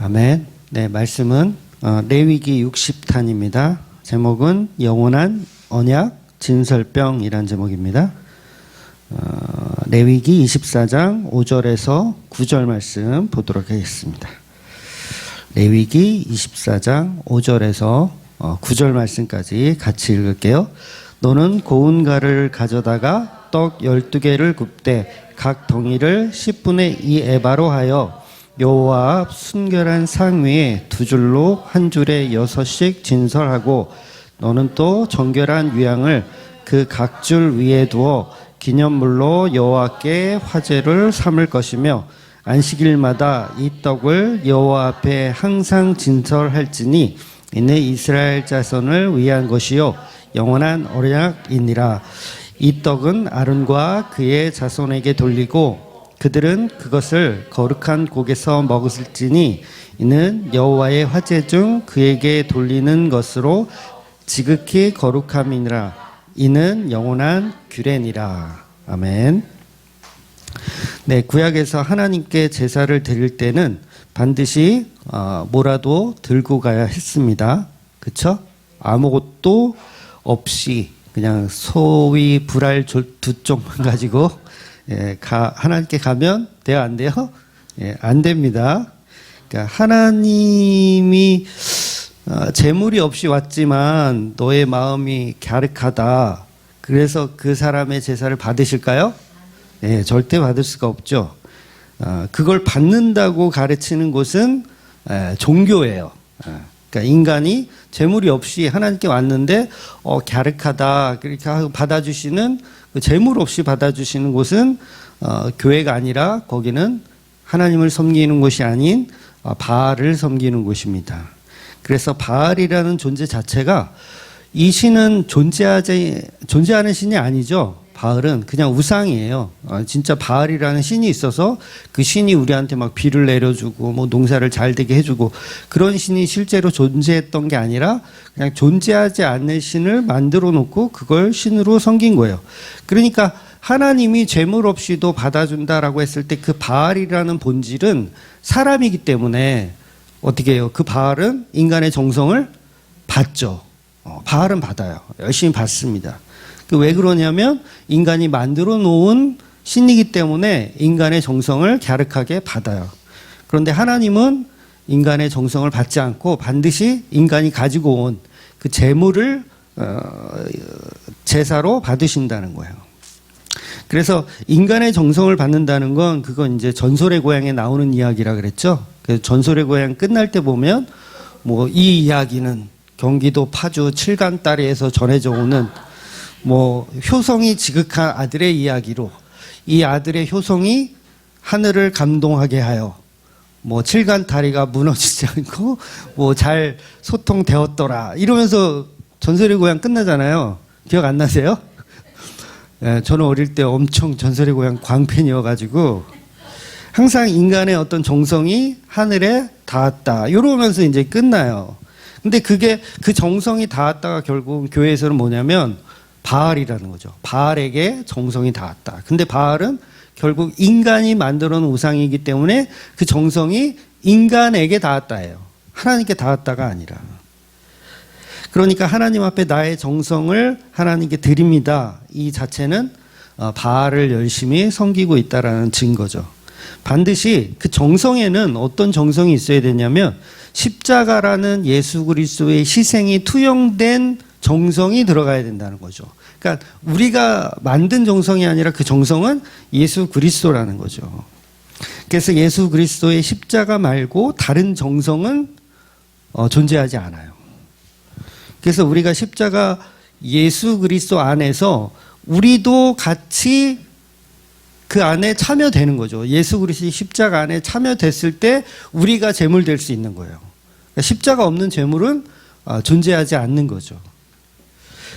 아멘. 네, 말씀은 레위기 60탄입니다. 제목은 영원한 언약 진설병이란 제목입니다. 레위기 24장 5절에서 9절 말씀 보도록 하겠습니다. 레위기 24장 5절에서 9절 말씀까지 같이 읽을게요. 너는 고운 가루를 가져다가 떡 12개를 굽되 각 덩이를 10분의 2 에바로 하여 여호와 앞 순결한 상 위에 두 줄로 한 줄에 6씩 진설하고 너는 또 정결한 유향을 그 각 줄 위에 두어 기념물로 여호와께 화제를 삼을 것이며 안식일마다 이 떡을 여호와 앞에 항상 진설할지니 이는 이스라엘 자손을 위한 것이요 영원한 언약이니라. 이 떡은 아론과 그의 자손에게 돌리고 그들은 그것을 거룩한 곡에서 먹을지니 이는 여호와의 화제 중 그에게 돌리는 것으로 지극히 거룩함이니라. 이는 영원한 규례니라. 아멘. 네, 구약에서 하나님께 제사를 드릴 때는 반드시 뭐라도 들고 가야 했습니다. 그렇죠? 아무것도 없이 그냥 소위 불알 두 쪽만 가지고 하나님께 가면 돼요, 안 돼요? 안 됩니다. 그러니까 하나님이 재물이 없이 왔지만 너의 마음이 갸륵하다. 그래서 그 사람의 제사를 받으실까요? 절대 받을 수가 없죠. 그걸 받는다고 가르치는 곳은 종교예요. 그러니까 인간이 재물이 없이 하나님께 왔는데 갸륵하다 그렇게 하고 받아주시는 재물 없이 받아주시는 곳은 교회가 아니라 거기는 하나님을 섬기는 곳이 아닌 바알을 섬기는 곳입니다. 그래서 바알이라는 존재 자체가 이 신은 존재하는 신이 아니죠. 바알은 그냥 우상이에요. 진짜 바알이라는 신이 있어서 그 신이 우리한테 막 비를 내려주고 뭐 농사를 잘 되게 해주고 그런 신이 실제로 존재했던 게 아니라 그냥 존재하지 않는 신을 만들어 놓고 그걸 신으로 섬긴 거예요. 그러니까 하나님이 재물 없이도 받아준다라고 했을 때 그 바알이라는 본질은 사람이기 때문에 어떻게 해요? 그 바알은 인간의 정성을 받죠. 바알은 받아요. 열심히 받습니다. 왜 그러냐면 인간이 만들어 놓은 신이기 때문에 인간의 정성을 갸륵하게 받아요. 그런데 하나님은 인간의 정성을 받지 않고 반드시 인간이 가지고 온 그 재물을 제사로 받으신다는 거예요. 그래서 인간의 정성을 받는다는 건 그건 이제 전설의 고향에 나오는 이야기라 그랬죠. 그래서 전설의 고향 끝날 때 보면 뭐 이 이야기는 경기도 파주 칠간다리에서 전해져 오는 뭐 효성이 지극한 아들의 이야기로 이 아들의 효성이 하늘을 감동하게 하여 뭐 칠간 다리가 무너지지 않고 뭐 잘 소통되었더라 이러면서 전설의 고향 끝나잖아요. 기억 안 나세요? 저는 어릴 때 엄청 전설의 고향 광팬이어가지고 항상 인간의 어떤 정성이 하늘에 닿았다 이러면서 이제 끝나요. 근데 그게 그 정성이 닿았다가 결국 교회에서는 뭐냐면 바알이라는 거죠. 바알에게 정성이 닿았다. 근데 바알은 결국 인간이 만들어 놓은 우상이기 때문에 그 정성이 인간에게 닿았다예요. 하나님께 닿았다가 아니라. 그러니까 하나님 앞에 나의 정성을 하나님께 드립니다. 이 자체는 바알을 열심히 섬기고 있다라는 증거죠. 반드시 그 정성에는 어떤 정성이 있어야 되냐면 십자가라는 예수 그리스도의 희생이 투영된 정성이 들어가야 된다는 거죠. 그러니까 우리가 만든 정성이 아니라 그 정성은 예수 그리스도라는 거죠. 그래서 예수 그리스도의 십자가 말고 다른 정성은 존재하지 않아요. 그래서 우리가 십자가 예수 그리스도 안에서 우리도 같이 그 안에 참여되는 거죠. 예수 그리스도의 십자가 안에 참여됐을 때 우리가 제물 될 수 있는 거예요. 그러니까 십자가 없는 제물은 존재하지 않는 거죠.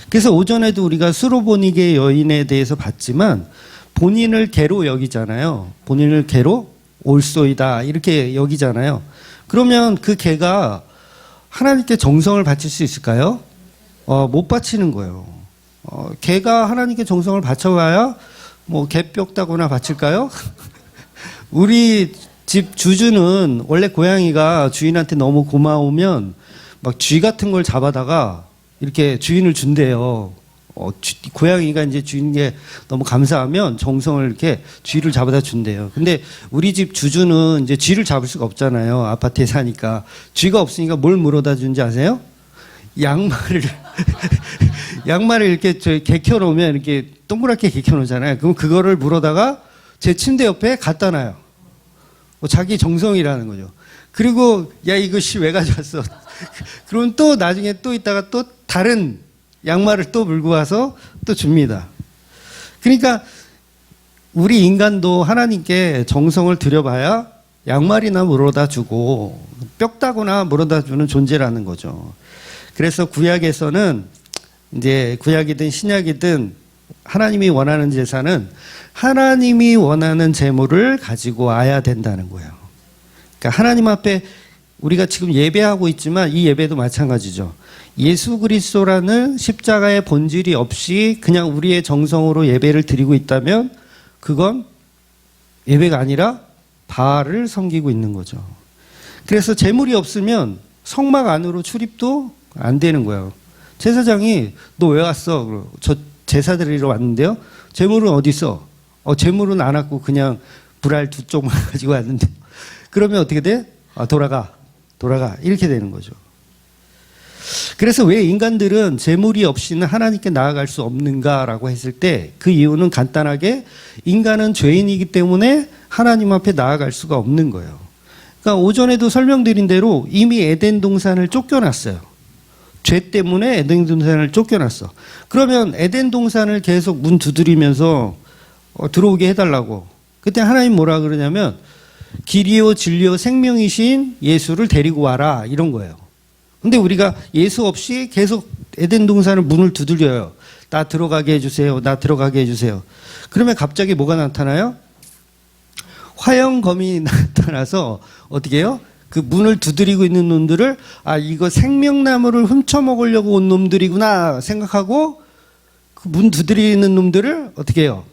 그래서 오전에도 우리가 수로보니게 여인에 대해서 봤지만 본인을 개로 여기잖아요. 본인을 개로 올소이다 이렇게 여기잖아요. 그러면 그 개가 하나님께 정성을 바칠 수 있을까요? 못 바치는 거예요. 개가 하나님께 정성을 바쳐봐야 뭐 개 뼈다거나 바칠까요? 우리 집 주주는 원래 고양이가 주인한테 너무 고마우면 막 쥐 같은 걸 잡아다가 이렇게 주인을 준대요. 고양이가 이제 주인께 너무 감사하면 정성을 이렇게 쥐를 잡아다 준대요. 근데 우리 집 주주는 이제 쥐를 잡을 수가 없잖아요. 아파트에 사니까. 쥐가 없으니까 뭘 물어다 준지 아세요? 양말을 양말을 이렇게 개켜 놓으면 이렇게 동그랗게 개켜 놓잖아요. 그럼 그거를 물어다가 제 침대 옆에 갖다 놔요. 자기 정성이라는 거죠. 그리고 야 이것이 왜 가져왔어? 그럼 또 나중에 또 있다가 또 다른 양말을 또 물고 와서 또 줍니다. 그러니까 우리 인간도 하나님께 정성을 들여봐야 양말이나 물어다 주고 뼈다구나 물어다 주는 존재라는 거죠. 그래서 구약에서는 이제 구약이든 신약이든 하나님이 원하는 제사는 하나님이 원하는 제물을 가지고 와야 된다는 거예요. 그러니까 하나님 앞에 우리가 지금 예배하고 있지만 이 예배도 마찬가지죠. 예수 그리스도라는 십자가의 본질이 없이 그냥 우리의 정성으로 예배를 드리고 있다면 그건 예배가 아니라 바알을 섬기고 있는 거죠. 그래서 제물이 없으면 성막 안으로 출입도 안 되는 거예요. 제사장이 너 왜 왔어? 저 제사 드리러 왔는데요. 제물은 어디 있어? 제물은 안 왔고 그냥 불알 2쪽만 가지고 왔는데. 그러면 어떻게 돼? 돌아가 이렇게 되는 거죠. 그래서 왜 인간들은 제물이 없이는 하나님께 나아갈 수 없는가라고 했을 때 그 이유는 간단하게 인간은 죄인이기 때문에 하나님 앞에 나아갈 수가 없는 거예요. 그러니까 오전에도 설명드린 대로 이미 에덴 동산을 쫓겨났어요. 죄 때문에 에덴 동산을 쫓겨났어. 그러면 에덴 동산을 계속 문 두드리면서 들어오게 해달라고. 그때 하나님 뭐라 그러냐면 길이요 진리요 생명이신 예수를 데리고 와라 이런 거예요. 근데 우리가 예수 없이 계속 에덴 동산을 문을 두드려요. 나 들어가게 해주세요. 나 들어가게 해주세요. 그러면 갑자기 뭐가 나타나요? 화형검이 나타나서 어떻게 해요? 그 문을 두드리고 있는 놈들을 이거 생명나무를 훔쳐먹으려고 온 놈들이구나 생각하고 그 문 두드리는 놈들을 어떻게 해요?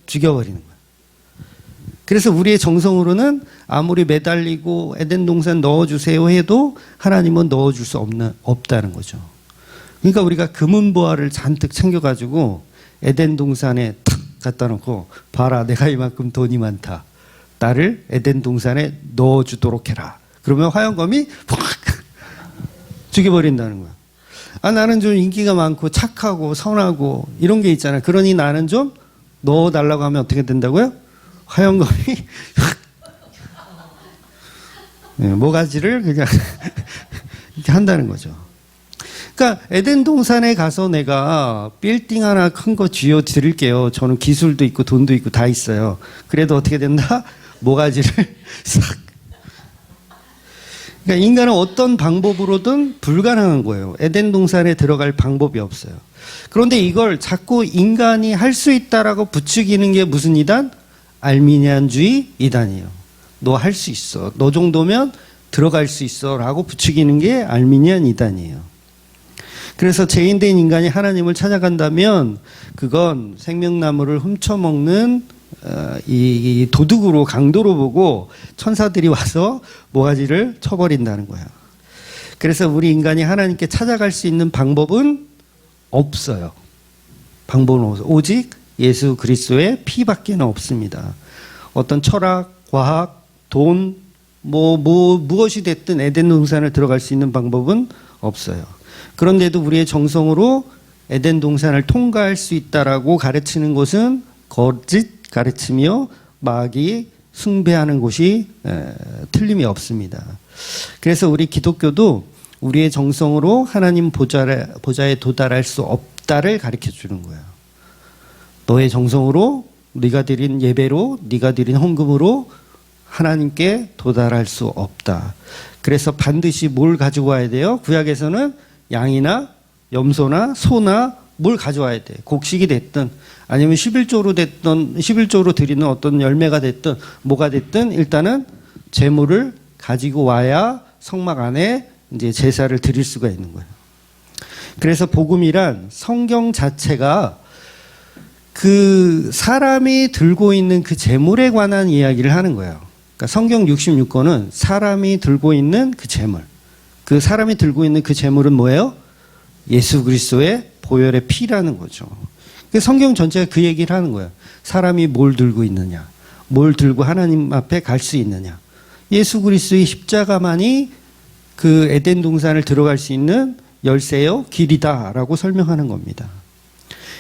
죽여버리는 거예요. 그래서 우리의 정성으로는 아무리 매달리고 에덴 동산 넣어주세요 해도 하나님은 넣어줄 수 없다는 거죠. 그러니까 우리가 금은보화를 잔뜩 챙겨가지고 에덴 동산에 탁 갖다 놓고 봐라 내가 이만큼 돈이 많다. 나를 에덴 동산에 넣어주도록 해라. 그러면 화형검이 확 죽여버린다는 거야. 나는 좀 인기가 많고 착하고 선하고 이런 게 있잖아요. 그러니 나는 좀 넣어달라고 하면 어떻게 된다고요? 화형검이 모가지를 그냥 이렇게 한다는 거죠. 그러니까 에덴 동산에 가서 내가 빌딩 하나 큰 거 쥐어 드릴게요. 저는 기술도 있고 돈도 있고 다 있어요. 그래도 어떻게 된다? 모가지를 싹. 그러니까 인간은 어떤 방법으로든 불가능한 거예요. 에덴 동산에 들어갈 방법이 없어요. 그런데 이걸 자꾸 인간이 할 수 있다라고 부추기는 게 무슨 이단? 알미니안주의 이단이에요. 너 할 수 있어. 너 정도면 들어갈 수 있어. 라고 부추기는 게 알미니안 이단이에요. 그래서 죄인된 인간이 하나님을 찾아간다면 그건 생명나무를 훔쳐먹는 이 도둑으로 강도로 보고 천사들이 와서 모가지를 쳐버린다는 거예요. 그래서 우리 인간이 하나님께 찾아갈 수 있는 방법은 없어요. 방법은 없어요. 오직 예수 그리스도의 피밖에 없습니다. 어떤 철학, 과학, 돈, 무엇이 됐든 에덴 동산을 들어갈 수 있는 방법은 없어요. 그런데도 우리의 정성으로 에덴 동산을 통과할 수 있다라고 가르치는 것은 거짓 가르치며 마귀 숭배하는 곳이 틀림이 없습니다. 그래서 우리 기독교도 우리의 정성으로 하나님 보좌에 도달할 수 없다를 가르쳐 주는 거예요. 너의 정성으로 네가 드린 예배로 네가 드린 헌금으로 하나님께 도달할 수 없다. 그래서 반드시 뭘 가지고 와야 돼요? 구약에서는 양이나 염소나 소나 뭘 가져와야 돼. 곡식이 됐든 아니면 11조로 드리는 어떤 열매가 됐든 뭐가 됐든 일단은 제물을 가지고 와야 성막 안에 이제 제사를 드릴 수가 있는 거예요. 그래서 복음이란 성경 자체가 그 사람이 들고 있는 그 제물에 관한 이야기를 하는 거예요. 그러니까 성경 66권은 사람이 들고 있는 그 재물. 그 사람이 들고 있는 그 재물은 뭐예요? 예수 그리스도의 보혈의 피라는 거죠. 성경 전체가 그 얘기를 하는 거예요. 사람이 뭘 들고 있느냐, 뭘 들고 하나님 앞에 갈 수 있느냐. 예수 그리스도의 십자가만이 그 에덴 동산을 들어갈 수 있는 열쇠요, 길이다라고 설명하는 겁니다.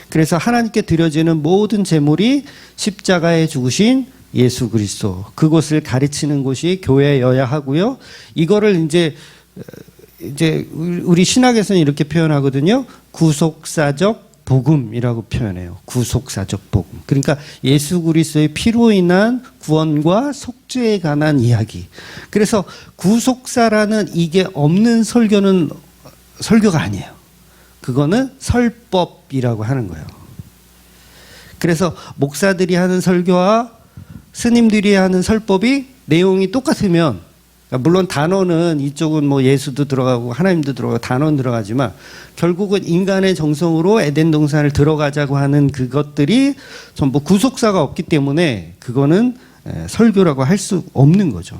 그래서 하나님께 드려지는 모든 제물이 십자가에 죽으신 예수 그리스도, 그곳을 가르치는 곳이 교회여야 하고요. 이거를 이제 우리 신학에서는 이렇게 표현하거든요. 구속사적 복음이라고 표현해요. 구속사적 복음. 그러니까 예수 그리스도의 피로 인한 구원과 속죄에 관한 이야기. 그래서 구속사라는 이게 없는 설교는 설교가 아니에요. 그거는 설법이라고 하는 거예요. 그래서 목사들이 하는 설교와 스님들이 하는 설법이 내용이 똑같으면, 물론 단어는 이쪽은 뭐 예수도 들어가고 하나님도 들어가고 단어는 들어가지만 결국은 인간의 정성으로 에덴 동산을 들어가자고 하는 그것들이 전부 구속사가 없기 때문에 그거는 설교라고 할 수 없는 거죠.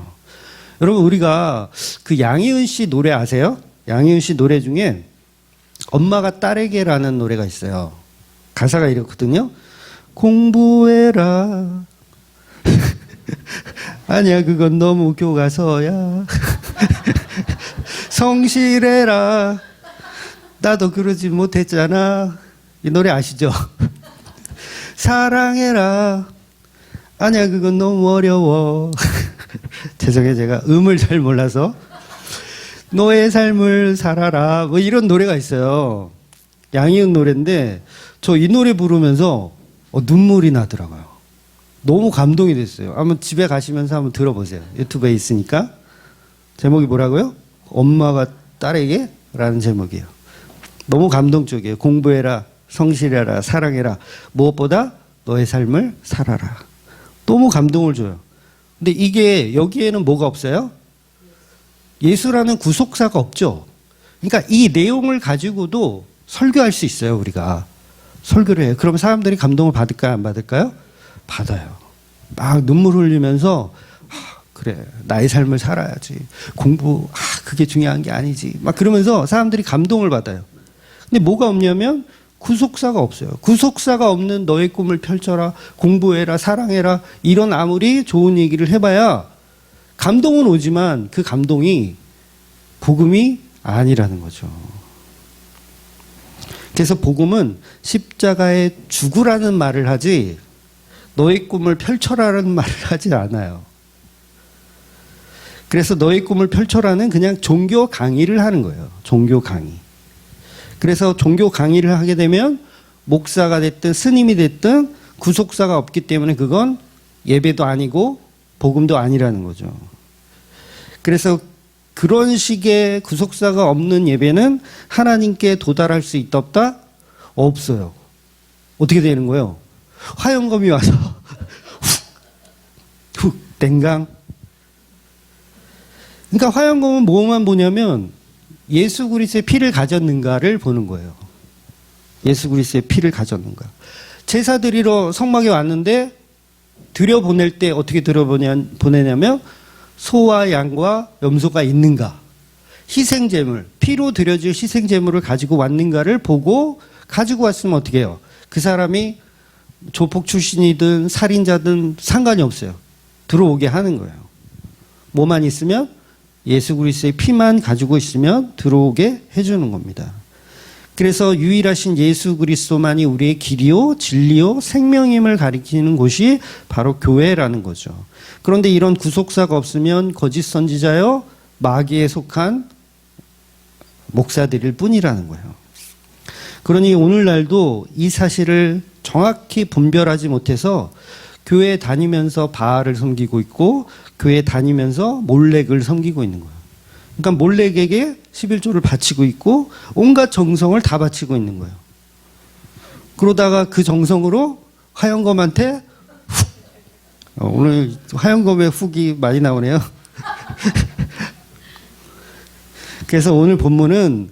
여러분, 우리가 그 양희은 씨 노래 아세요? 양희은 씨 노래 중에 엄마가 딸에게라는 노래가 있어요. 가사가 이렇거든요. 공부해라. 아니야, 그건 너무 교과서야. 성실해라. 나도 그러지 못했잖아. 이 노래 아시죠? 사랑해라. 아니야, 그건 너무 어려워. 죄송해요, 제가 음을 잘 몰라서. 너의 삶을 살아라. 뭐 이런 노래가 있어요. 양희은 노래인데 저 이 노래 부르면서 눈물이 나더라고요. 너무 감동이 됐어요. 한번 집에 가시면서 한번 들어보세요. 유튜브에 있으니까. 제목이 뭐라고요? 엄마가 딸에게? 라는 제목이에요. 너무 감동적이에요. 공부해라, 성실해라, 사랑해라. 무엇보다 너의 삶을 살아라. 너무 감동을 줘요. 근데 이게 여기에는 뭐가 없어요? 예수라는 구속사가 없죠. 그러니까 이 내용을 가지고도 설교할 수 있어요. 우리가 설교를 해요. 그럼 사람들이 감동을 받을까요? 안 받을까요? 받아요. 막 눈물 흘리면서 그래, 나의 삶을 살아야지. 공부 그게 중요한 게 아니지. 막 그러면서 사람들이 감동을 받아요. 근데 뭐가 없냐면 구속사가 없어요. 구속사가 없는 너의 꿈을 펼쳐라, 공부해라, 사랑해라, 이런 아무리 좋은 얘기를 해봐야 감동은 오지만 그 감동이 복음이 아니라는 거죠. 그래서 복음은 십자가에 죽으라는 말을 하지 너의 꿈을 펼쳐라는 말을 하지 않아요. 그래서 너의 꿈을 펼쳐라는 그냥 종교 강의를 하는 거예요. 종교 강의. 그래서 종교 강의를 하게 되면 목사가 됐든 스님이 됐든 구속사가 없기 때문에 그건 예배도 아니고 복음도 아니라는 거죠. 그래서 그런 식의 구속사가 없는 예배는 하나님께 도달할 수 있다 없다? 없어요. 어떻게 되는 거예요? 화영검이 와서 훅 땡강. 그러니까 화영검은 뭐만 보냐면 예수 그리스도의 피를 가졌는가를 보는 거예요. 예수 그리스도의 피를 가졌는가. 제사 드리러 성막에 왔는데 들여보낼 때 어떻게 보내냐면 소와 양과 염소가 있는가, 희생제물, 피로 드려질 희생제물을 가지고 왔는가를 보고 가지고 왔으면 어떻게 해요? 그 사람이 조폭 출신이든 살인자든 상관이 없어요. 들어오게 하는 거예요. 뭐만 있으면? 예수 그리스도의 피만 가지고 있으면 들어오게 해주는 겁니다. 그래서 유일하신 예수 그리스도만이 우리의 길이요, 진리요, 생명임을 가리키는 곳이 바로 교회라는 거죠. 그런데 이런 구속사가 없으면 거짓 선지자요, 마귀에 속한 목사들일 뿐이라는 거예요. 그러니 오늘날도 이 사실을 정확히 분별하지 못해서 교회 다니면서 바알을 섬기고 있고 교회 다니면서 몰렉을 섬기고 있는 거예요. 그러니까 몰렉에게 11조를 바치고 있고 온갖 정성을 다 바치고 있는 거예요. 그러다가 그 정성으로 화영검한테 오늘 화영검의 훅이 많이 나오네요. 그래서 오늘 본문은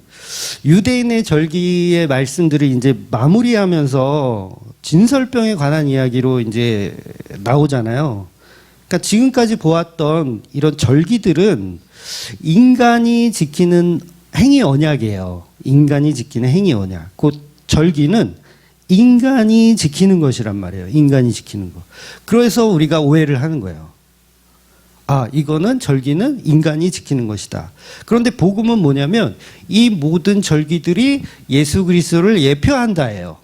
유대인의 절기의 말씀들을 이제 마무리하면서 진설병에 관한 이야기로 이제 나오잖아요. 그러니까 지금까지 보았던 이런 절기들은 인간이 지키는 행위 언약이에요. 인간이 지키는 행위 언약. 곧 절기는 인간이 지키는 것이란 말이에요. 인간이 지키는 것. 그래서 우리가 오해를 하는 거예요. 아, 이거는 절기는 인간이 지키는 것이다. 그런데 복음은 뭐냐면 이 모든 절기들이 예수 그리스도를 예표한다예요.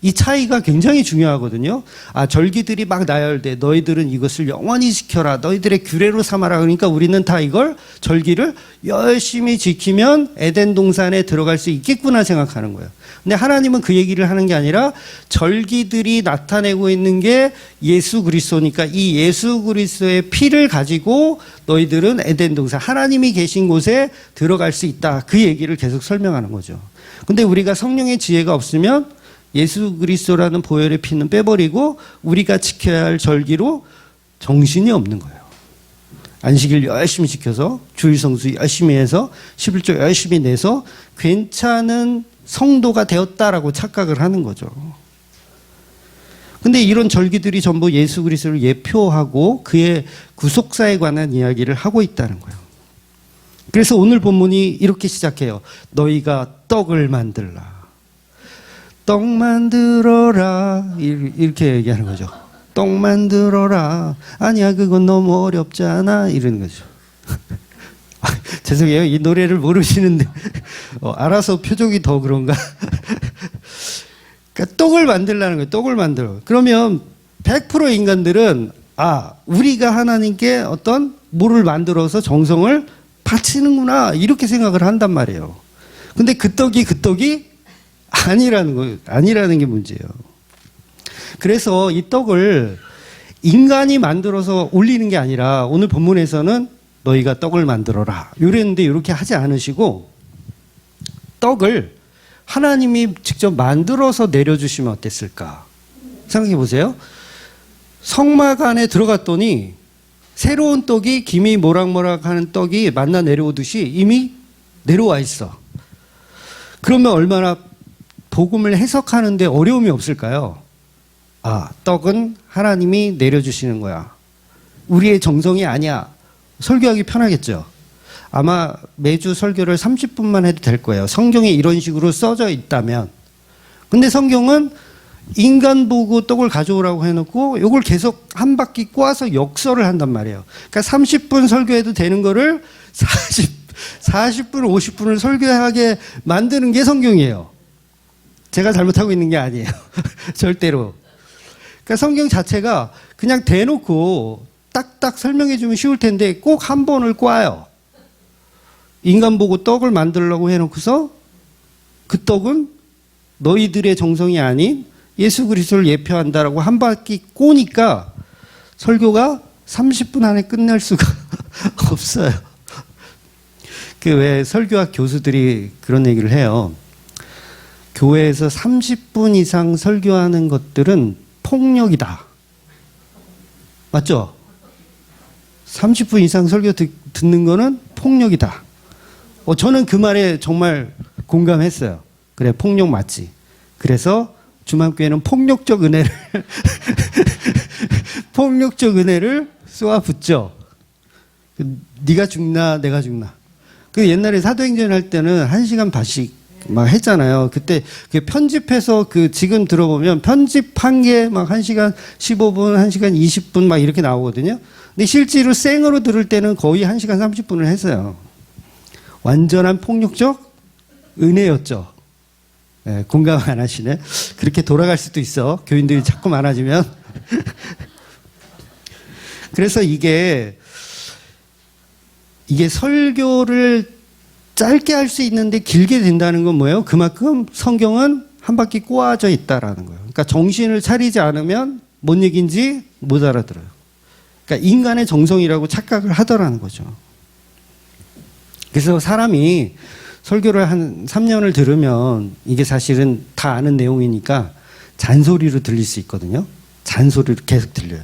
이 차이가 굉장히 중요하거든요. 아, 절기들이 막 나열돼. 너희들은 이것을 영원히 지켜라. 너희들의 규례로 삼아라. 그러니까 우리는 다 이걸 절기를 열심히 지키면 에덴 동산에 들어갈 수 있겠구나 생각하는 거예요. 근데 하나님은 그 얘기를 하는 게 아니라 절기들이 나타내고 있는 게 예수 그리스도니까 이 예수 그리스도의 피를 가지고 너희들은 에덴 동산, 하나님이 계신 곳에 들어갈 수 있다. 그 얘기를 계속 설명하는 거죠. 근데 우리가 성령의 지혜가 없으면 예수 그리스도라는 보혈의 피는 빼버리고 우리가 지켜야 할 절기로 정신이 없는 거예요. 안식일 열심히 지켜서 주일 성수 열심히 해서 11조 열심히 내서 괜찮은 성도가 되었다라고 착각을 하는 거죠. 근데 이런 절기들이 전부 예수 그리스도를 예표하고 그의 구속사에 관한 이야기를 하고 있다는 거예요. 그래서 오늘 본문이 이렇게 시작해요. 너희가 떡을 만들라. 떡 만들어라. 이렇게 얘기하는 거죠. 떡 만들어라. 아니야, 그건 너무 어렵잖아. 이러는 거죠. 죄송해요. 이 노래를 모르시는데 알아서 표정이 더 그런가? 그러니까 떡을 만들라는 거예요. 떡을 만들어. 그러면 100% 인간들은 아, 우리가 하나님께 어떤 뭐를 만들어서 정성을 바치는구나 이렇게 생각을 한단 말이에요. 근데 그 떡이 아니라는 거예요. 아니라는 게 문제예요. 그래서 이 떡을 인간이 만들어서 올리는 게 아니라 오늘 본문에서는 너희가 떡을 만들어라. 이랬는데 이렇게 하지 않으시고 떡을 하나님이 직접 만들어서 내려주시면 어땠을까? 생각해 보세요. 성막 안에 들어갔더니 새로운 떡이 김이 모락모락 하는 떡이 만나 내려오듯이 이미 내려와 있어. 그러면 얼마나 복음을 해석하는데 어려움이 없을까요? 아, 떡은 하나님이 내려주시는 거야. 우리의 정성이 아니야. 설교하기 편하겠죠. 아마 매주 설교를 30분만 해도 될 거예요. 성경에 이런 식으로 써져 있다면. 근데 성경은 인간 보고 떡을 가져오라고 해놓고 이걸 계속 한 바퀴 꼬아서 역설을 한단 말이에요. 그러니까 30분 설교해도 되는 거를 40분, 50분을 설교하게 만드는 게 성경이에요. 제가 잘못하고 있는 게 아니에요. 절대로. 그러니까 성경 자체가 그냥 대놓고 딱딱 설명해 주면 쉬울 텐데 꼭 한 번을 꽈요. 인간 보고 떡을 만들려고 해놓고서 그 떡은 너희들의 정성이 아닌 예수 그리스도를 예표한다라고 한 바퀴 꼬니까 설교가 30분 안에 끝날 수가 없어요. 그 왜 설교학 교수들이 그런 얘기를 해요. 교회에서 30분 이상 설교하는 것들은 폭력이다. 맞죠? 30분 이상 설교 듣는 거는 폭력이다. 저는 그 말에 정말 공감했어요. 그래, 폭력 맞지. 그래서 주만교회는 폭력적 은혜를 폭력적 은혜를 쏘아붙죠. 네가 죽나 내가 죽나. 그 옛날에 사도행전 할 때는 1시간 반씩 막 했잖아요. 그때 그 편집해서 지금 들어보면 편집한 게 막 1시간 15분, 1시간 20분 막 이렇게 나오거든요. 근데 실제로 생으로 들을 때는 거의 1시간 30분을 했어요. 완전한 폭력적 은혜였죠. 네, 공감 안 하시네. 그렇게 돌아갈 수도 있어. 교인들이 자꾸 많아지면. 그래서 이게 설교를 짧게 할 수 있는데 길게 된다는 건 뭐예요? 그만큼 성경은 한 바퀴 꼬아져 있다라는 거예요. 그러니까 정신을 차리지 않으면 뭔 얘기인지 못 알아들어요. 그러니까 인간의 정성이라고 착각을 하더라는 거죠. 그래서 사람이 설교를 한 3년을 들으면 이게 사실은 다 아는 내용이니까 잔소리로 들릴 수 있거든요. 잔소리로 계속 들려요.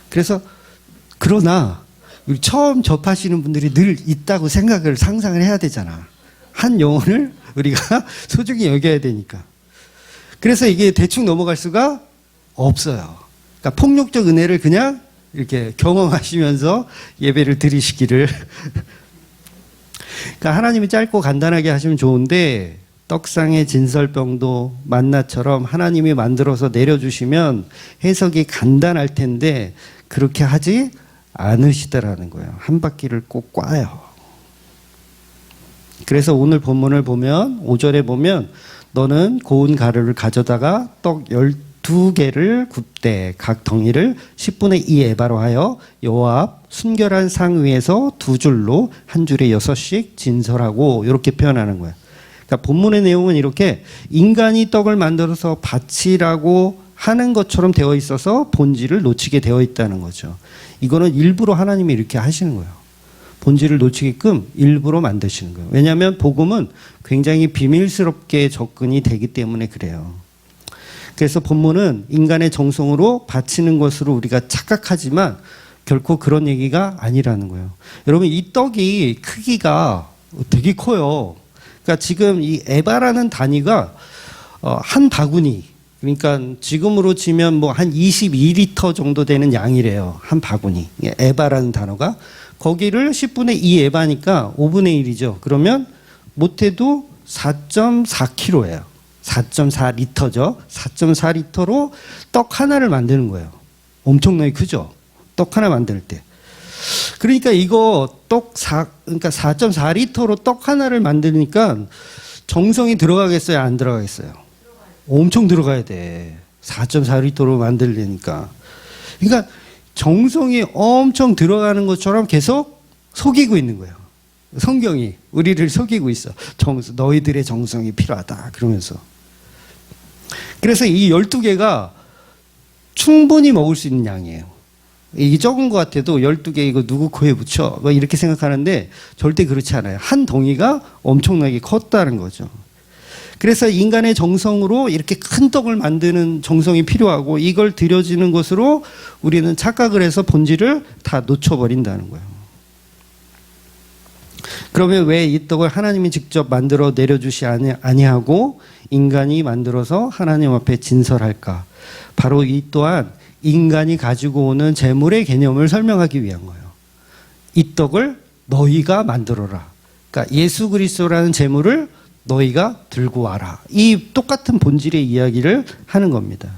그래서 그러나 처음 접하시는 분들이 늘 있다고 상상을 해야 되잖아. 한 영혼을 우리가 소중히 여겨야 되니까. 그래서 이게 대충 넘어갈 수가 없어요. 그러니까 폭력적 은혜를 그냥 이렇게 경험하시면서 예배를 드리시기를. 그러니까 하나님이 짧고 간단하게 하시면 좋은데 떡상의 진설병도 만나처럼 하나님이 만들어서 내려주시면 해석이 간단할 텐데 그렇게 하지 않으시더라는 거예요. 한 바퀴를 꼭 꽈요. 그래서 오늘 본문을 보면 5절에 보면 너는 고운 가루를 가져다가 떡 12개를 굽되 각 덩이를 10분의 2 에바로 하여 여호와 앞 순결한 상 위에서 두 줄로 한 줄에 6씩 진설하고 이렇게 표현하는 거예요. 그러니까 본문의 내용은 이렇게 인간이 떡을 만들어서 바치라고 하는 것처럼 되어 있어서 본질을 놓치게 되어 있다는 거죠. 이거는 일부러 하나님이 이렇게 하시는 거예요. 본질을 놓치게끔 일부러 만드시는 거예요. 왜냐하면 복음은 굉장히 비밀스럽게 접근이 되기 때문에 그래요. 그래서 본문은 인간의 정성으로 바치는 것으로 우리가 착각하지만 결코 그런 얘기가 아니라는 거예요. 여러분 이 떡이 크기가 되게 커요. 그러니까 지금 이 에바라는 단위가 한 바구니, 그러니까 지금으로 치면 뭐 한 22리터 정도 되는 양이래요. 한 바구니. 에바라는 단어가. 거기를 10분의 2 에바니까 5분의 1이죠. 그러면 못해도 4.4kg예요. 4.4리터죠. 4.4리터로 떡 하나를 만드는 거예요. 엄청나게 크죠. 떡 하나 만들 때. 그러니까 이거 그러니까 4.4리터로 떡 하나를 만드니까 정성이 들어가겠어요? 안 들어가겠어요? 엄청 들어가야 돼. 4.4리터로 만들려니까. 그러니까 정성이 엄청 들어가는 것처럼 계속 속이고 있는 거예요. 성경이 우리를 속이고 있어. 너희들의 정성이 필요하다. 그러면서. 그래서 이 12개가 충분히 먹을 수 있는 양이에요. 이게 적은 것 같아도 12개 이거 누구 코에 붙여? 뭐 이렇게 생각하는데 절대 그렇지 않아요. 한 덩이가 엄청나게 컸다는 거죠. 그래서 인간의 정성으로 이렇게 큰 떡을 만드는 정성이 필요하고 이걸 들여지는 것으로 우리는 착각을 해서 본질을 다 놓쳐버린다는 거예요. 그러면 왜 이 떡을 하나님이 직접 만들어 내려주시 아니하고 인간이 만들어서 하나님 앞에 진설할까? 바로 이 또한 인간이 가지고 오는 재물의 개념을 설명하기 위한 거예요. 이 떡을 너희가 만들어라. 그러니까 예수 그리스도라는 재물을 너희가 들고 와라. 이 똑같은 본질의 이야기를 하는 겁니다.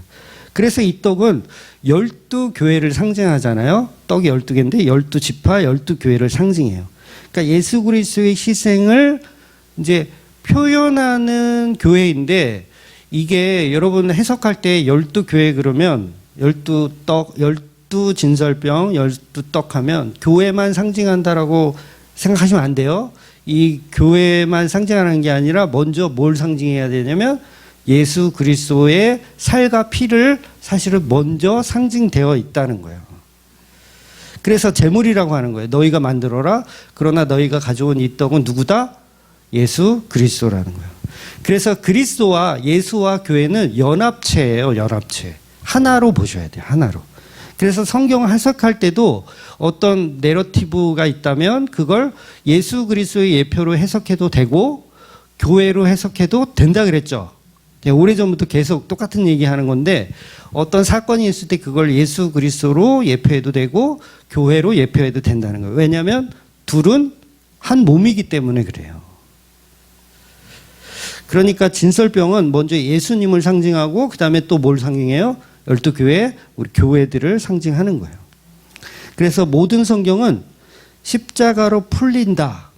그래서 이 떡은 12교회를 상징하잖아요. 떡이 12개인데 12지파 12교회를 상징해요. 그러니까 예수 그리스도의 희생을 이제 표현하는 교회인데 이게 여러분 해석할 때 12교회 그러면 12떡, 12진설병, 12떡 하면 교회만 상징한다라고 생각하시면 안 돼요. 이 교회만 상징하는 게 아니라 먼저 뭘 상징해야 되냐면 예수 그리스도의 살과 피를 사실은 먼저 상징되어 있다는 거예요. 그래서 제물이라고 하는 거예요. 너희가 만들어라. 그러나 너희가 가져온 이 떡은 누구다? 예수 그리스도라는 거예요. 그래서 그리스도와 예수와 교회는 연합체예요. 연합체. 하나로 보셔야 돼요. 하나로. 그래서 성경을 해석할 때도 어떤 내러티브가 있다면 그걸 예수 그리스도의 예표로 해석해도 되고 교회로 해석해도 된다 그랬죠. 오래전부터 계속 똑같은 얘기하는 건데 어떤 사건이 있을 때 그걸 예수 그리스도로 예표해도 되고 교회로 예표해도 된다는 거예요. 왜냐하면 둘은 한 몸이기 때문에 그래요. 그러니까 진설병은 먼저 예수님을 상징하고 그 다음에 또 뭘 상징해요? 12교회, 우리 교회들을 상징하는 거예요. 그래서 모든 성경은 십자가로 풀린다.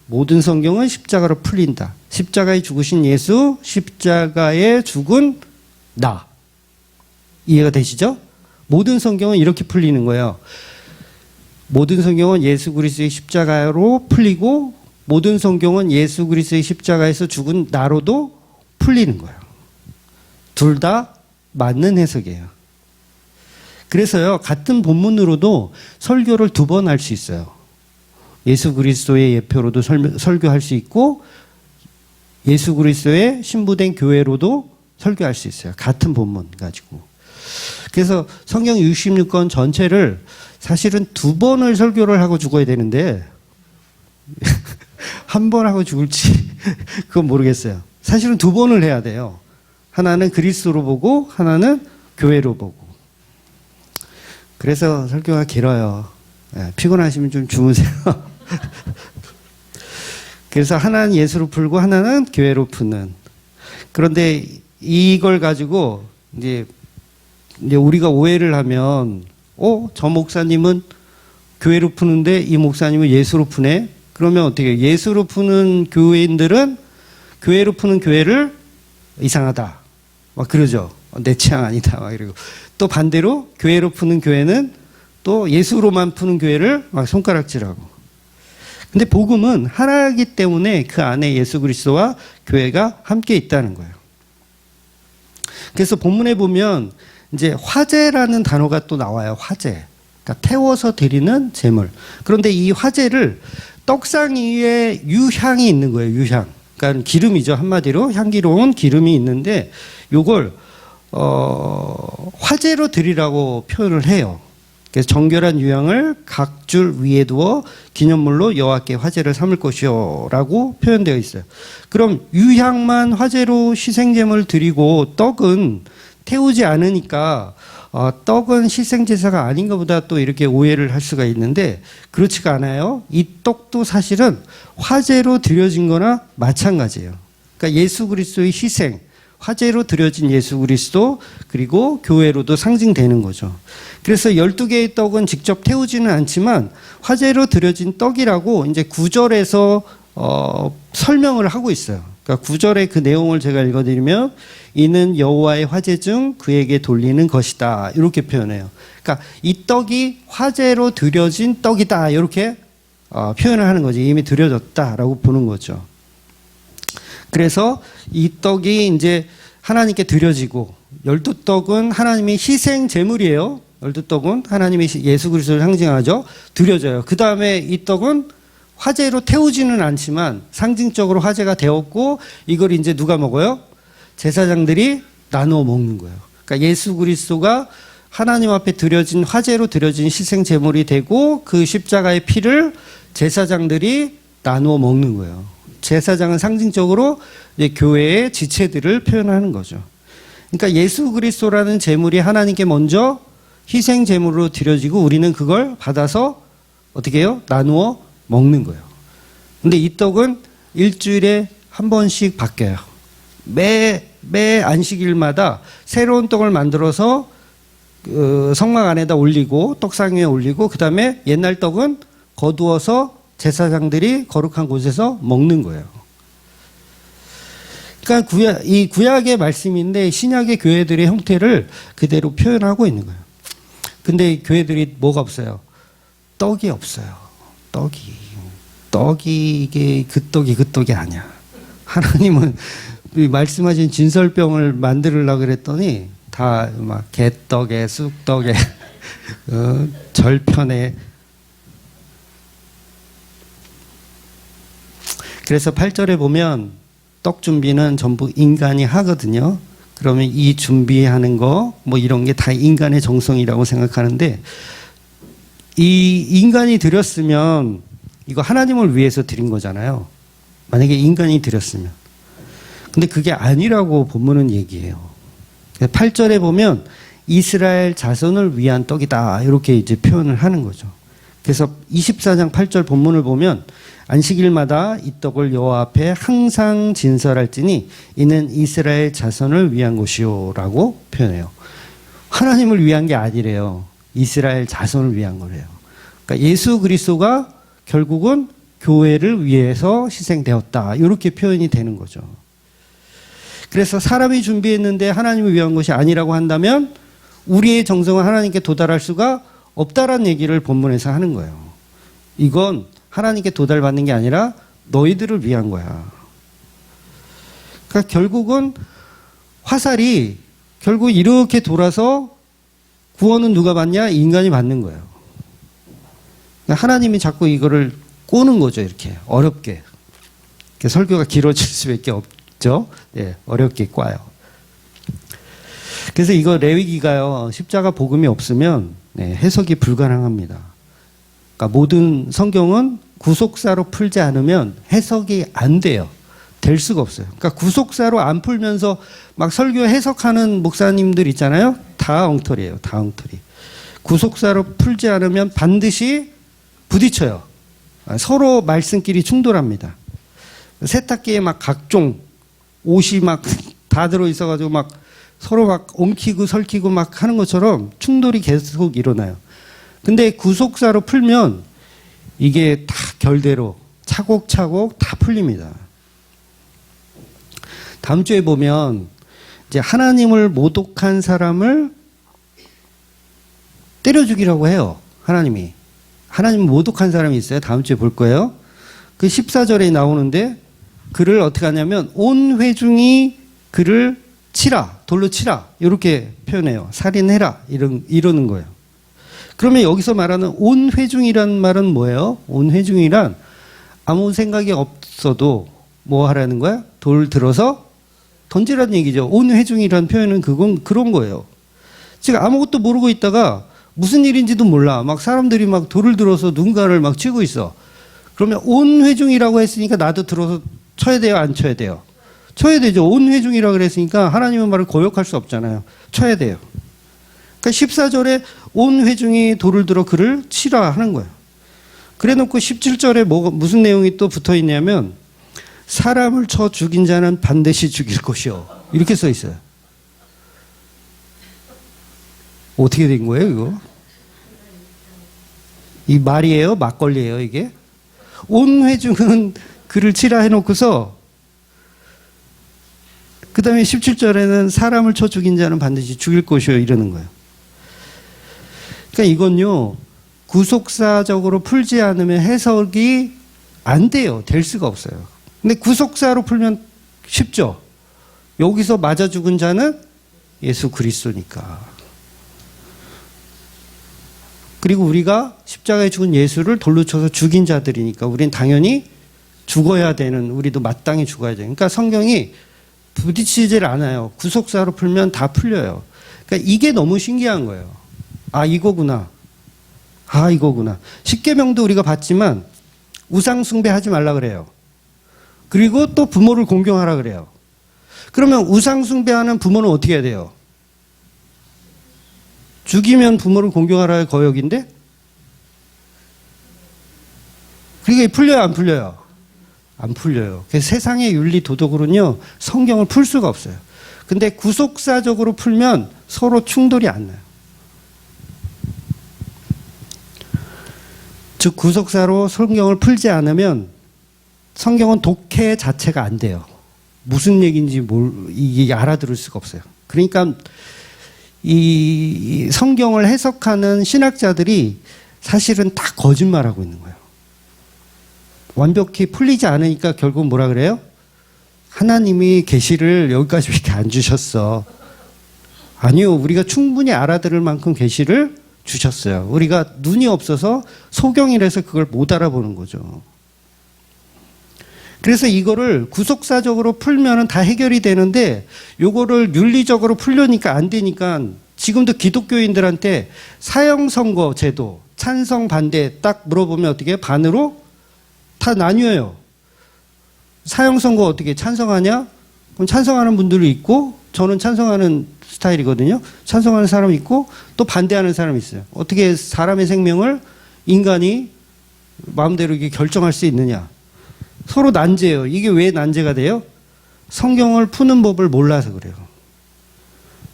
모든 성경은 십자가로 풀린다. 십자가에 죽으신 예수, 십자가에 죽은 나. 이해가 되시죠? 모든 성경은 이렇게 풀리는 거예요. 모든 성경은 예수 그리스도의 십자가로 풀리고 모든 성경은 예수 그리스도의 십자가에서 죽은 나로도 풀리는 거예요. 둘 다 맞는 해석이에요. 그래서요, 같은 본문으로도 설교를 2번 할 수 있어요. 예수 그리스도의 예표로도 설교할 수 있고 예수 그리스도의 신부된 교회로도 설교할 수 있어요. 같은 본문 가지고. 그래서 성경 66권 전체를 사실은 2번을 설교를 하고 죽어야 되는데 한 번 하고 죽을지 그건 모르겠어요. 사실은 2번을 해야 돼요. 하나는 그리스도로 보고 하나는 교회로 보고. 그래서 설교가 길어요. 예, 피곤하시면 좀 주무세요. 그래서 하나는 예수로 풀고 하나는 교회로 푸는. 그런데 이걸 가지고 이제 우리가 오해를 하면, 저 목사님은 교회로 푸는데 이 목사님은 예수로 푸네? 그러면 어떻게 해요? 예수로 푸는 교회인들은 교회로 푸는 교회를 이상하다. 막 그러죠. 내 취향 아니다. 막 이러고. 또 반대로 교회로 푸는 교회는 또 예수로만 푸는 교회를 막 손가락질하고. 근데 복음은 하나이기 때문에 그 안에 예수 그리스도와 교회가 함께 있다는 거예요. 그래서 본문에 보면 이제 화제라는 단어가 또 나와요. 화제. 그러니까 태워서 드리는 제물. 그런데 이 화제를 떡상 위에 유향이 있는 거예요. 유향. 그러니까 기름이죠. 한마디로 향기로운 기름이 있는데 요걸 화제로 드리라고 표현을 해요. 그래서 정결한 유향을 각 줄 위에 두어 기념물로 여호와께 화제를 삼을 것이요라고 표현되어 있어요. 그럼 유향만 화제로 희생제물 드리고 떡은 태우지 않으니까 떡은 희생제사가 아닌가 보다 또 이렇게 오해를 할 수가 있는데 그렇지가 않아요. 이 떡도 사실은 화제로 드려진 거나 마찬가지예요. 그러니까 예수 그리스도의 희생, 화제로 드려진 예수 그리스도 그리고 교회로도 상징되는 거죠. 그래서 12개의 떡은 직접 태우지는 않지만 화제로 드려진 떡이라고 이제 9절에서 설명을 하고 있어요. 그러니까 9절의 그 내용을 제가 읽어드리면 이는 여호와의 화제 중 그에게 돌리는 것이다. 이렇게 표현해요. 그러니까 이 떡이 화제로 드려진 떡이다. 이렇게 표현을 하는 거지. 이미 드려졌다라고 보는 거죠. 그래서 이 떡이 이제 하나님께 드려지고 12떡은 하나님의 희생 제물이에요. 12떡은 하나님의 예수 그리스도를 상징하죠. 드려져요. 그 다음에 이 떡은 화제로 태우지는 않지만 상징적으로 화제가 되었고 이걸 이제 누가 먹어요? 제사장들이 나누어 먹는 거예요. 그러니까 예수 그리스도가 하나님 앞에 드려진 화제로 드려진 희생 제물이 되고 그 십자가의 피를 제사장들이 나누어 먹는 거예요. 제사장은 상징적으로 이제 교회의 지체들을 표현하는 거죠. 그러니까 예수 그리스도라는 제물이 하나님께 먼저 희생 제물로 드려지고 우리는 그걸 받아서 어떻게 해요? 나누어 먹는 거예요. 근데 이 떡은 일주일에 한 번씩 바뀌어요. 매 안식일마다 새로운 떡을 만들어서 성막 안에다 올리고 떡상 위에 올리고 그 다음에 옛날 떡은 거두어서 제사장들이 거룩한 곳에서 먹는 거예요. 그러니까 이 구약의 말씀인데 신약의 교회들의 형태를 그대로 표현하고 있는 거예요. 근데 교회들이 뭐가 없어요? 떡이 없어요. 떡이 이게 그 떡이 아니야. 하나님은 말씀하신 진설병을 만들려고 그랬더니 다 막 개떡에 쑥떡에 절편에. 그래서 8절에 보면 떡 준비는 전부 인간이 하거든요. 그러면 이 준비하는 거 뭐 이런 게 다 인간의 정성이라고 생각하는데 이 인간이 드렸으면 이거 하나님을 위해서 드린 거잖아요. 만약에 인간이 드렸으면. 근데 그게 아니라고 본문은 얘기해요. 8절에 보면 이스라엘 자손을 위한 떡이다. 이렇게 이제 표현을 하는 거죠. 그래서 24장 8절 본문을 보면 안식일마다 이 떡을 여호와 앞에 항상 진설할지니 이는 이스라엘 자손을 위한 것이요라고 표현해요. 하나님을 위한 게 아니래요. 이스라엘 자손을 위한 거래요. 그러니까 예수 그리스도가 결국은 교회를 위해서 희생되었다. 이렇게 표현이 되는 거죠. 그래서 사람이 준비했는데 하나님을 위한 것이 아니라고 한다면 우리의 정성은 하나님께 도달할 수가 없다라는 얘기를 본문에서 하는 거예요. 이건 하나님께 도달받는 게 아니라 너희들을 위한 거야. 그러니까 결국은 화살이 결국 이렇게 돌아서 구원은 누가 받냐? 인간이 받는 거예요. 그러니까 하나님이 자꾸 이거를 꼬는 거죠. 이렇게 어렵게. 설교가 길어질 수밖에 없죠. 예, 어렵게 꽈요. 그래서 이거 레위기가요. 십자가 복음이 없으면 해석이 불가능합니다. 그러니까 모든 성경은 구속사로 풀지 않으면 해석이 안 돼요. 될 수가 없어요. 그러니까 구속사로 안 풀면서 막 설교 해석하는 목사님들 있잖아요. 다 엉터리예요. 다 엉터리. 구속사로 풀지 않으면 반드시 부딪혀요. 서로 말씀끼리 충돌합니다. 세탁기에 막 각종 옷이 막 다 들어있어가지고 막 서로 막 엉키고 설키고 막 하는 것처럼 충돌이 계속 일어나요. 근데 구속사로 풀면 이게 다 결대로 차곡차곡 다 풀립니다. 다음 주에 보면 이제 하나님을 모독한 사람을 때려 죽이라고 해요. 하나님 모독한 사람이 있어요. 다음 주에 볼 거예요. 그 14절에 나오는데 그를 어떻게 하냐면 온 회중이 그를 치라, 돌로 치라 이렇게 표현해요. 살인해라 이러는 거예요. 그러면 여기서 말하는 온 회중이라는 말은 뭐예요? 온 회중이란 아무 생각이 없어도 뭐 하라는 거야? 돌 들어서 던지라는 얘기죠. 온 회중이라는 표현은 그런 거예요. 즉 아무것도 모르고 있다가 무슨 일인지도 몰라. 막 사람들이 막 돌을 들어서 누군가를 막 치고 있어. 그러면 온 회중이라고 했으니까 나도 들어서 쳐야 돼요? 안 쳐야 돼요? 쳐야 되죠. 온 회중이라고 그랬으니까 하나님의 말을 거역할 수 없잖아요. 쳐야 돼요. 그러니까 14절에 온 회중이 돌을 들어 그를 치라 하는 거예요. 그래 놓고 17절에 무슨 내용이 또 붙어 있냐면 사람을 쳐 죽인 자는 반드시 죽일 것이요. 이렇게 써 있어요. 어떻게 된 거예요, 이거? 이 말이에요? 막걸리예요, 이게? 온 회중은 그를 치라 해놓고서 그 다음에 17절에는 사람을 쳐 죽인 자는 반드시 죽일 것이요 이러는 거예요. 그러니까 이건요 구속사적으로 풀지 않으면 해석이 안 돼요. 될 수가 없어요. 근데 구속사로 풀면 쉽죠. 여기서 맞아 죽은 자는 예수 그리스도니까. 그리고 우리가 십자가에 죽은 예수를 돌로 쳐서 죽인 자들이니까 우린 당연히 죽어야 되는, 우리도 마땅히 죽어야 돼요. 그러니까 성경이 부딪히질 않아요. 구속사로 풀면 다 풀려요. 그러니까 이게 너무 신기한 거예요. 아, 이거구나. 아, 이거구나. 십계명도 우리가 봤지만 우상 숭배하지 말라 그래요. 그리고 또 부모를 공경하라 그래요. 그러면 우상 숭배하는 부모는 어떻게 해야 돼요? 죽이면 부모를 공경하라의 거역인데? 그게 풀려요, 안 풀려요? 안 풀려요. 그래서 세상의 윤리 도덕으로는요, 성경을 풀 수가 없어요. 근데 구속사적으로 풀면 서로 충돌이 안 나요. 즉, 구속사로 성경을 풀지 않으면 성경은 독해 자체가 안 돼요. 무슨 얘기인지 이게 알아들을 수가 없어요. 그러니까 이 성경을 해석하는 신학자들이 사실은 다 거짓말하고 있는 거예요. 완벽히 풀리지 않으니까 결국 뭐라 그래요? 하나님이 계시를 여기까지밖에 안 주셨어. 아니요, 우리가 충분히 알아들을 만큼 계시를 주셨어요. 우리가 눈이 없어서 소경이라서 그걸 못 알아보는 거죠. 그래서 이거를 구속사적으로 풀면은 다 해결이 되는데 요거를 윤리적으로 풀려니까 안 되니까 지금도 기독교인들한테 사형선고 제도 찬성 반대 딱 물어보면 어떻게 해요? 반으로 다 나뉘어요. 사형선고 어떻게 찬성하냐? 그럼 찬성하는 분들이 있고 저는 찬성하는 스타일이거든요. 찬성하는 사람이 있고 또 반대하는 사람이 있어요. 어떻게 사람의 생명을 인간이 마음대로 이렇게 결정할 수 있느냐? 서로 난제예요. 이게 왜 난제가 돼요? 성경을 푸는 법을 몰라서 그래요.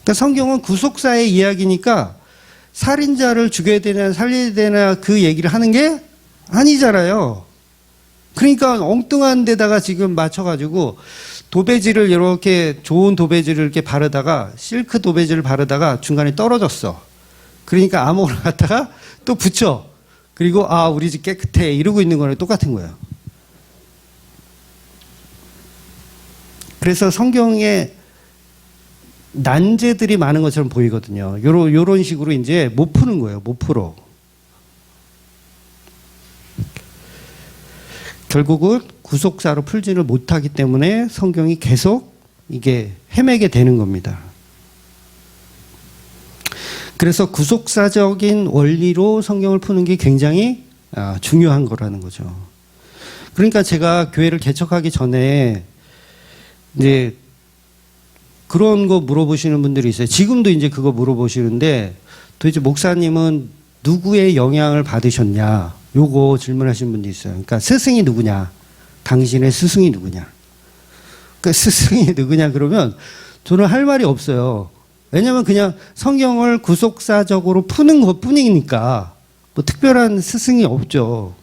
그러니까 성경은 구속사의 이야기니까 살인자를 죽여야 되나 살려야 되나 그 얘기를 하는 게 아니잖아요. 그러니까 엉뚱한 데다가 지금 맞춰가지고 도배지를 이렇게 좋은 도배지를 이렇게 바르다가 실크 도배지를 바르다가 중간에 떨어졌어. 그러니까 아무거나 갖다가 또 붙여. 그리고 아, 우리 집 깨끗해. 이러고 있는 거랑 똑같은 거예요. 그래서 성경에 난제들이 많은 것처럼 보이거든요. 요런 식으로 이제 못 푸는 거예요. 못 풀어. 결국은 구속사로 풀지를 못하기 때문에 성경이 계속 이게 헤매게 되는 겁니다. 그래서 구속사적인 원리로 성경을 푸는 게 굉장히 중요한 거라는 거죠. 그러니까 제가 교회를 개척하기 전에 이제 그런 거 물어보시는 분들이 있어요. 지금도 이제 그거 물어보시는데 도대체 목사님은 누구의 영향을 받으셨냐? 요거 질문하시는 분도 있어요. 그러니까 스승이 누구냐? 당신의 스승이 누구냐? 그 스승이 누구냐 그러면 저는 할 말이 없어요. 왜냐면 그냥 성경을 구속사적으로 푸는 것 뿐이니까 뭐 특별한 스승이 없죠.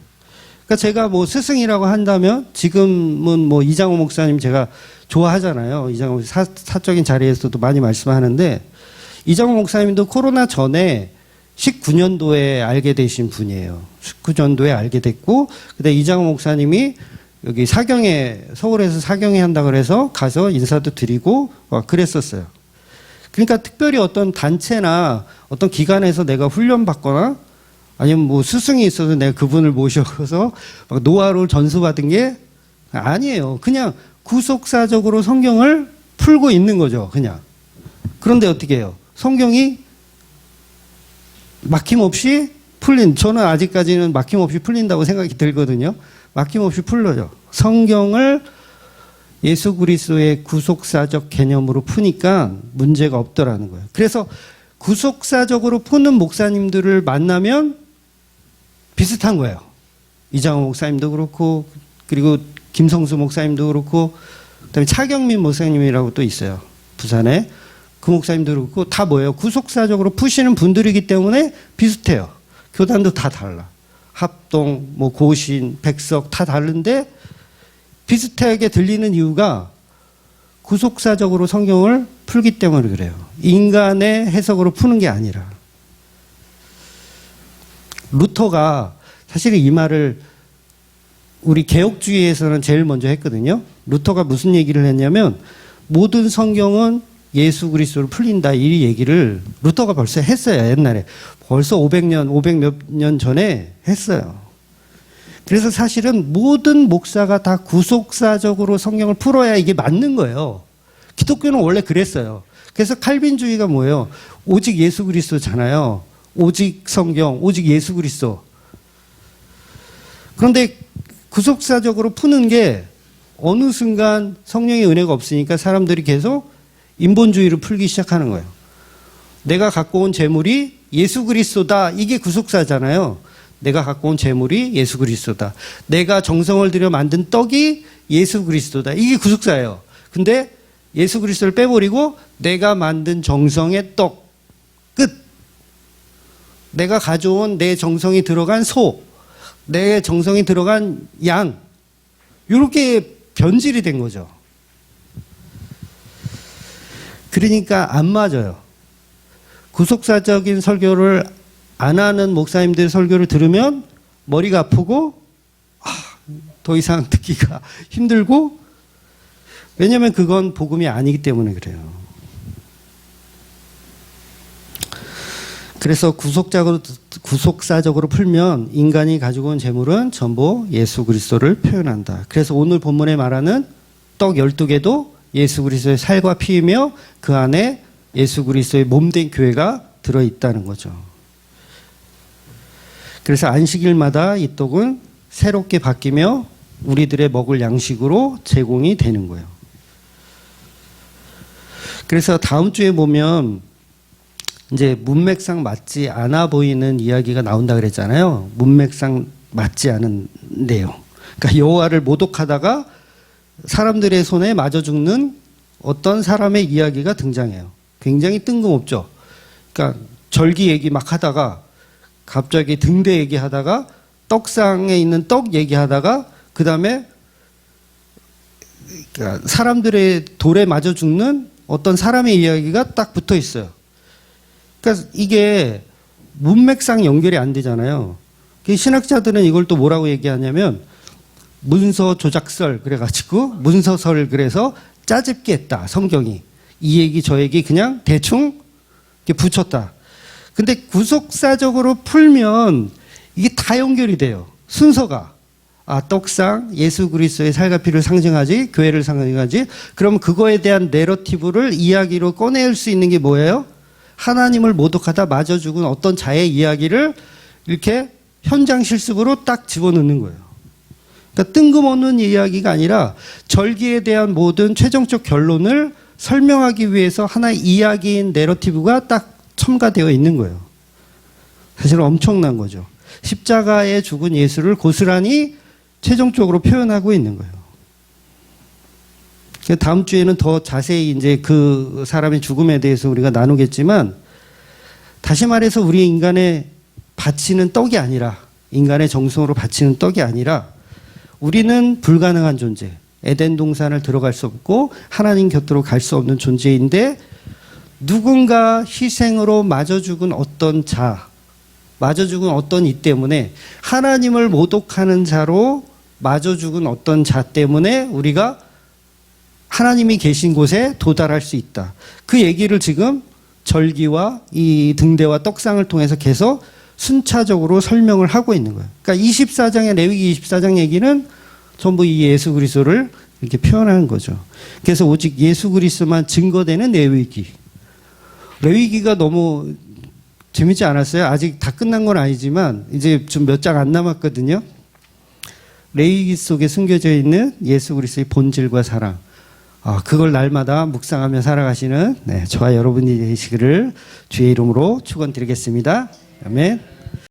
그러니까 제가 뭐 스승이라고 한다면 지금은 뭐 이장호 목사님 제가 좋아하잖아요. 이장호 사적인 자리에서도 많이 말씀하는데 이장호 목사님도 코로나 전에 19년도에 알게 되신 분이에요. 19년도에 알게 됐고 그다음에 이장호 목사님이 여기 사경에 서울에서 사경에 한다 그래서 가서 인사도 드리고 그랬었어요. 그러니까 특별히 어떤 단체나 어떤 기관에서 내가 훈련 받거나 아니면 뭐 스승이 있어서 내가 그분을 모셔서 막 노하우를 전수받은 게 아니에요. 그냥 구속사적으로 성경을 풀고 있는 거죠. 그냥. 그런데 어떻게 해요? 성경이 막힘없이 저는 아직까지는 막힘없이 풀린다고 생각이 들거든요. 막힘없이 풀려요. 성경을 예수 그리스도의 구속사적 개념으로 푸니까 문제가 없더라는 거예요. 그래서 구속사적으로 푸는 목사님들을 만나면 비슷한 거예요. 이장호 목사님도 그렇고 그리고 김성수 목사님도 그렇고 그다음에 차경민 목사님이라고 또 있어요. 부산에. 그 목사님도 그렇고 다 뭐예요? 구속사적으로 푸시는 분들이기 때문에 비슷해요. 교단도 다 달라. 합동, 뭐 고신, 백석 다 다른데 비슷하게 들리는 이유가 구속사적으로 성경을 풀기 때문에 그래요. 인간의 해석으로 푸는 게 아니라. 루터가 사실 이 말을 우리 개혁주의에서는 제일 먼저 했거든요. 루터가 무슨 얘기를 했냐면 모든 성경은 예수 그리스도로 풀린다 이 얘기를 루터가 벌써 했어요. 옛날에. 벌써 500년, 500몇 년 전에 했어요. 그래서 사실은 모든 목사가 다 구속사적으로 성경을 풀어야 이게 맞는 거예요. 기독교는 원래 그랬어요. 그래서 칼빈주의가 뭐예요? 오직 예수 그리스도잖아요. 오직 성경, 오직 예수 그리스도. 그런데 구속사적으로 푸는 게 어느 순간 성령의 은혜가 없으니까 사람들이 계속 인본주의를 풀기 시작하는 거예요. 내가 갖고 온 재물이 예수 그리스도다. 이게 구속사잖아요. 내가 갖고 온 재물이 예수 그리스도다. 내가 정성을 들여 만든 떡이 예수 그리스도다. 이게 구속사예요. 근데 예수 그리스도를 빼버리고 내가 만든 정성의 떡. 끝. 내가 가져온 내 정성이 들어간 소. 내 정성이 들어간 양. 이렇게 변질이 된 거죠. 그러니까 안 맞아요. 구속사적인 설교를 안 하는 목사님들의 설교를 들으면 머리가 아프고 더 이상 듣기가 힘들고 왜냐하면 그건 복음이 아니기 때문에 그래요. 그래서 구속사적으로 풀면 인간이 가지고 온 재물은 전부 예수 그리스도를 표현한다. 그래서 오늘 본문에 말하는 떡 12개도 예수 그리스도의 살과 피이며 그 안에 예수 그리스도의 몸된 교회가 들어있다는 거죠. 그래서 안식일마다 이 떡은 새롭게 바뀌며 우리들의 먹을 양식으로 제공이 되는 거예요. 그래서 다음 주에 보면 이제 문맥상 맞지 않아 보이는 이야기가 나온다 그랬잖아요. 문맥상 맞지 않은 내용. 그러니까 여호와를 모독하다가 사람들의 손에 맞아 죽는 어떤 사람의 이야기가 등장해요. 굉장히 뜬금없죠. 그러니까 절기 얘기 막 하다가 갑자기 등대 얘기하다가 떡상에 있는 떡 얘기하다가 그 다음에 그러니까 사람들의 돌에 맞아 죽는 어떤 사람의 이야기가 딱 붙어 있어요. 그러니까 이게 문맥상 연결이 안 되잖아요. 신학자들은 이걸 또 뭐라고 얘기하냐면 문서 조작설 그래가지고 문서설 그래서 짜집기 했다. 성경이. 이 얘기 저 얘기 그냥 대충 이렇게 붙였다. 근데 구속사적으로 풀면 이게 다 연결이 돼요. 순서가. 떡상, 예수 그리스도의 살과 피를 상징하지, 교회를 상징하지. 그럼 그거에 대한 내러티브를 이야기로 꺼낼 수 있는 게 뭐예요? 하나님을 모독하다 맞아 죽은 어떤 자의 이야기를 이렇게 현장 실습으로 딱 집어넣는 거예요. 그러니까 뜬금없는 이야기가 아니라 절기에 대한 모든 최종적 결론을 설명하기 위해서 하나의 이야기인 내러티브가 딱 첨가되어 있는 거예요. 사실 엄청난 거죠. 십자가에 죽은 예수를 고스란히 최종적으로 표현하고 있는 거예요. 다음 주에는 더 자세히 이제 그 사람의 죽음에 대해서 우리가 나누겠지만, 다시 말해서 우리 인간의 바치는 떡이 아니라, 인간의 정성으로 바치는 떡이 아니라, 우리는 불가능한 존재, 에덴 동산을 들어갈 수 없고 하나님 곁으로 갈 수 없는 존재인데, 누군가 희생으로 맞아 죽은 어떤 자, 맞아 죽은 어떤 이 때문에, 하나님을 모독하는 자로 맞아 죽은 어떤 자 때문에 우리가 하나님이 계신 곳에 도달할 수 있다. 그 얘기를 지금 절기와 이 등대와 떡상을 통해서 계속 순차적으로 설명을 하고 있는 거예요. 그러니까 24장의 레위기 24장 얘기는 전부 이 예수 그리스도를 이렇게 표현하는 거죠. 그래서 오직 예수 그리스도만 증거되는 레위기. 레위기가 너무 재밌지 않았어요? 아직 다 끝난 건 아니지만 이제 좀 몇 장 안 남았거든요. 레위기 속에 숨겨져 있는 예수 그리스도의 본질과 사랑. 그걸 날마다 묵상하며 살아가시는 저와 여러분이 되시기를 주의 이름으로 축원드리겠습니다. 아멘.